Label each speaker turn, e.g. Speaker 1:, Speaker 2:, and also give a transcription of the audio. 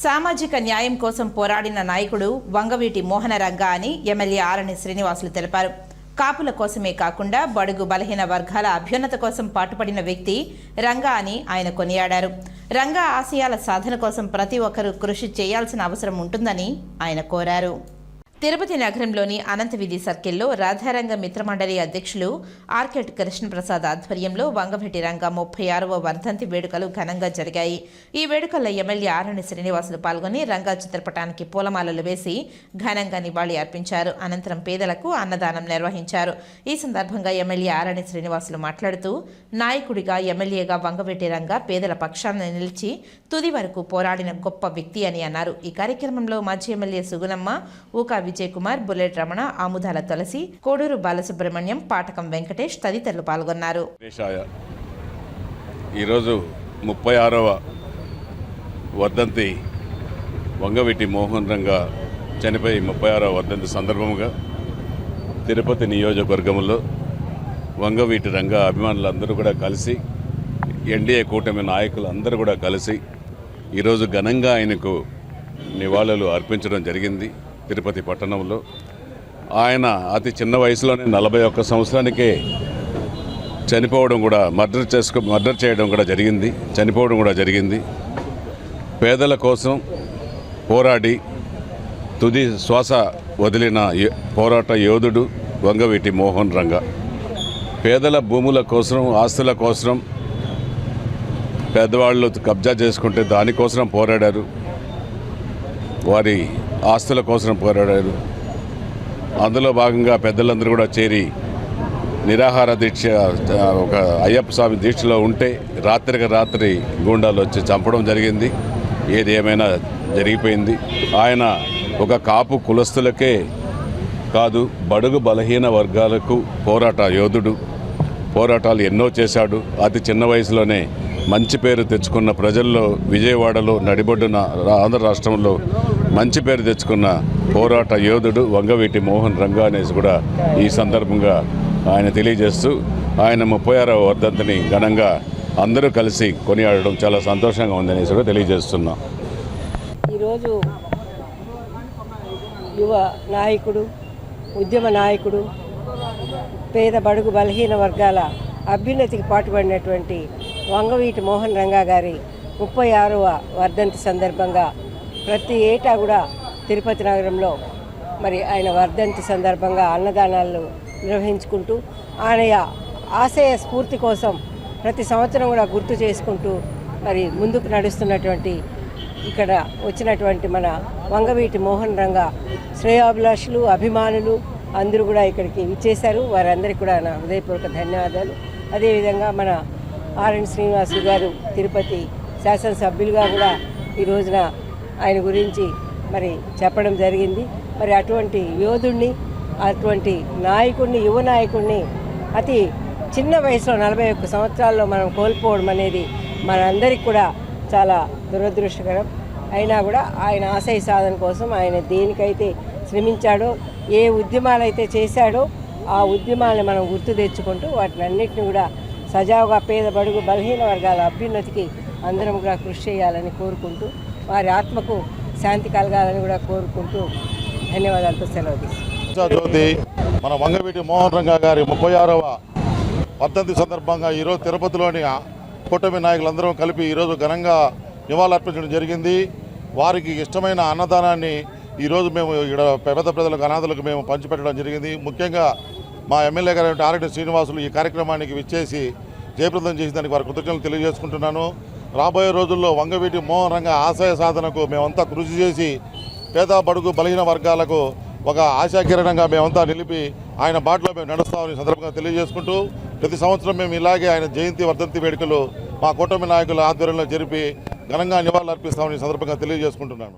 Speaker 1: సామాజిక న్యాయం కోసం పోరాడిన నాయకుడు వంగవీటి మోహన రంగా అని ఎమ్మెల్యే ఆరణి శ్రీనివాసులు తెలిపారు. కాపుల కోసమే కాకుండా బడుగు బలహీన వర్గాల అభ్యున్నత కోసం పాటుపడిన వ్యక్తి రంగా అని ఆయన కొనియాడారు. రంగా ఆశయాల సాధన కోసం ప్రతి ఒక్కరూ కృషి చేయాల్సిన అవసరం ఉంటుందని ఆయన కోరారు. తిరుపతి నగరంలోని అనంతవీధి సర్కిల్లో రాధారంగ మిత్రమండలి అధ్యక్షులు ఆర్కెట్ కృష్ణప్రసాద్ ఆధ్వర్యంలో వంగవీటి రంగా 36వ వర్ధంతి వేడుకలు ఘనంగా జరిగాయి. ఈ వేడుకల్లో ఎమ్మెల్యే ఆరణి శ్రీనివాసులు పాల్గొని రంగా చిత్రపటానికి పూలమాలలు వేసి ఘనంగా నివాళి అర్పించారు. అనంతరం పేదలకు అన్నదానం నిర్వహించారు. ఈ సందర్భంగా ఎమ్మెల్యే ఆరణి శ్రీనివాసులు మాట్లాడుతూ, నాయకుడిగా ఎమ్మెల్యేగా వంగవీటి రంగా పేదల పక్షాన నిలిచి తుది వరకు పోరాడిన గొప్ప వ్యక్తి అని అన్నారు. ఈ కార్యక్రమంలో మాజీ ఎమ్మెల్యే సుగుణమ్మ, ఊకా విజయ్ కుమార్, బుల్లెట్ రమణ, ఆముదాల తులసి, కోడూరు బాలసుబ్రహ్మణ్యం, పాటకం వెంకటేష్ తదితరులు పాల్గొన్నారు.
Speaker 2: ఈరోజు 36వ వర్ధంతి వంగవీటి మోహన్ రంగా చనిపోయి 36వ వర్ధంతి సందర్భంగా తిరుపతి నియోజకవర్గంలో వంగవీటి రంగా అభిమానులందరూ కూడా కలిసి, ఎన్డీఏ కూటమి నాయకులు అందరూ కూడా కలిసి ఈరోజు ఘనంగా ఆయనకు నివాళులు అర్పించడం జరిగింది. తిరుపతి పట్టణంలో ఆయన అతి చిన్న వయసులోనే 41 సంవత్సరానికే చనిపోవడం కూడా మర్డర్ చేయడం కూడా జరిగింది, చనిపోవడం కూడా జరిగింది. పేదల కోసం పోరాడి తుది శ్వాస వదిలిన పోరాట యోధుడు వంగవీటి మోహన్ రంగా. పేదల భూముల కోసం, ఆస్తుల కోసం పేదవాళ్ళు కబ్జా చేసుకుంటే దానికోసం పోరాడారు, వారి ఆస్తుల కోసం పోరాడారు. అందులో భాగంగా పెద్దలందరూ కూడా చేరి నిరాహార దీక్ష, ఒక అయ్యప్ప స్వామి దీక్షలో ఉంటే రాత్రికి రాత్రి గూండాలు వచ్చి చంపడం జరిగింది. ఏది ఏమైనా జరిగిపోయింది. ఆయన ఒక కాపు కులస్తులకే కాదు, బడుగు బలహీన వర్గాలకు పోరాట యోధుడు. పోరాటాలు ఎన్నో చేశాడు. అతి చిన్న వయసులోనే మంచి పేరు తెచ్చుకున్న, ప్రజల్లో విజయవాడలో నడిబొడ్డున ఆంధ్ర రాష్ట్రంలో మంచి పేరు తెచ్చుకున్న పోరాట యోధుడు వంగవీటి మోహన్ రంగా అనేసి కూడా ఈ సందర్భంగా ఆయన తెలియజేస్తూ, ఆయన 36వ వర్ధంతిని ఘనంగా అందరూ కలిసి కొనియాడడం చాలా సంతోషంగా ఉందనేసి కూడా తెలియజేస్తున్నాం.
Speaker 3: ఈరోజు యువ నాయకుడు, ఉద్యమ నాయకుడు, పేద బడుగు బలహీన వర్గాల అభ్యున్నతికి పాటుపడినటువంటి వంగవీటి మోహన్ రంగా గారి 36వ వర్ధంతి సందర్భంగా ప్రతి ఏటా కూడా తిరుపతి నగరంలో మరి ఆయన వర్ధంతి సందర్భంగా అన్నదానాలు నిర్వహించుకుంటూ, ఆయన ఆశయ స్ఫూర్తి కోసం ప్రతి సంవత్సరం కూడా గుర్తు చేసుకుంటూ మరి ముందుకు నడుస్తున్నటువంటి ఇక్కడ వచ్చినటువంటి మన వంగవీటి మోహన్ రంగా శ్రేయోభిలాషులు, అభిమానులు అందరూ కూడా ఇక్కడికి విచ్చేశారు. వారందరికీ కూడా నా హృదయపూర్వక ధన్యవాదాలు. అదేవిధంగా మన ఆరణి శ్రీనివాసులు గారు తిరుపతి శాసనసభ్యులుగా కూడా ఈ రోజున ఆయన గురించి మరి చెప్పడం జరిగింది. మరి అటువంటి యోధుడిని, అటువంటి నాయకుడిని, యువ నాయకుడిని అతి చిన్న వయసులో 41 సంవత్సరాల్లో మనం కోల్పోవడం అనేది మనందరికీ కూడా చాలా దురదృష్టకరం. అయినా కూడా ఆయన ఆశయ సాధన కోసం ఆయన దేనికైతే శ్రమించాడో, ఏ ఉద్యమాలు అయితే చేశాడో ఆ ఉద్యమాలను మనం గుర్తు తెచ్చుకుంటూ వాటిని అన్నింటినీ కూడా సజావుగా పేద బడుగు బలహీన వర్గాల అభ్యున్నతికి అందరం కూడా కృషి చేయాలని కోరుకుంటూ, వారి ఆత్మకు శాంతి కలగాలని కూడా కోరుకుంటూ ధన్యవాదాలతో సెలవు తీసుకుంటాం.
Speaker 4: మన వంగవీటి మోహన్ రంగా గారి 36వ వర్ధంతి సందర్భంగా ఈరోజు తిరుపతిలోని కూటమి నాయకులందరూ కలిపి ఈరోజు ఘనంగా నివాళులర్పించడం జరిగింది. వారికి ఇష్టమైన అన్నదానాన్ని ఈరోజు మేము ఇక్కడ పేద ప్రజలకు, అనాథులకు మేము పంచిపెట్టడం జరిగింది. ముఖ్యంగా మా ఎమ్మెల్యే గారు ఆరణి శ్రీనివాసులు ఈ కార్యక్రమానికి విచ్చేసి జయప్రదం చేసి దానికి వారి కృతజ్ఞతలు తెలియజేసుకుంటున్నాను. రాబోయే రోజుల్లో వంగవీటి మోహన్ రంగా ఆశయ సాధనకు మేమంతా కృషి చేసి పేద బడుగు బలహీన వర్గాలకు ఒక ఆశాకిరణంగా మేమంతా నిలిపి ఆయన బాటలో మేము నడుస్తామని సందర్భంగా తెలియజేసుకుంటూ, ప్రతి సంవత్సరం మేము ఇలాగే ఆయన జయంతి వర్ధంతి వేడుకలు మా కూటమి నాయకుల ఆధ్వర్యంలో జరిపి ఘనంగా నివాళులు అర్పిస్తామని సందర్భంగా తెలియజేసుకుంటున్నాను.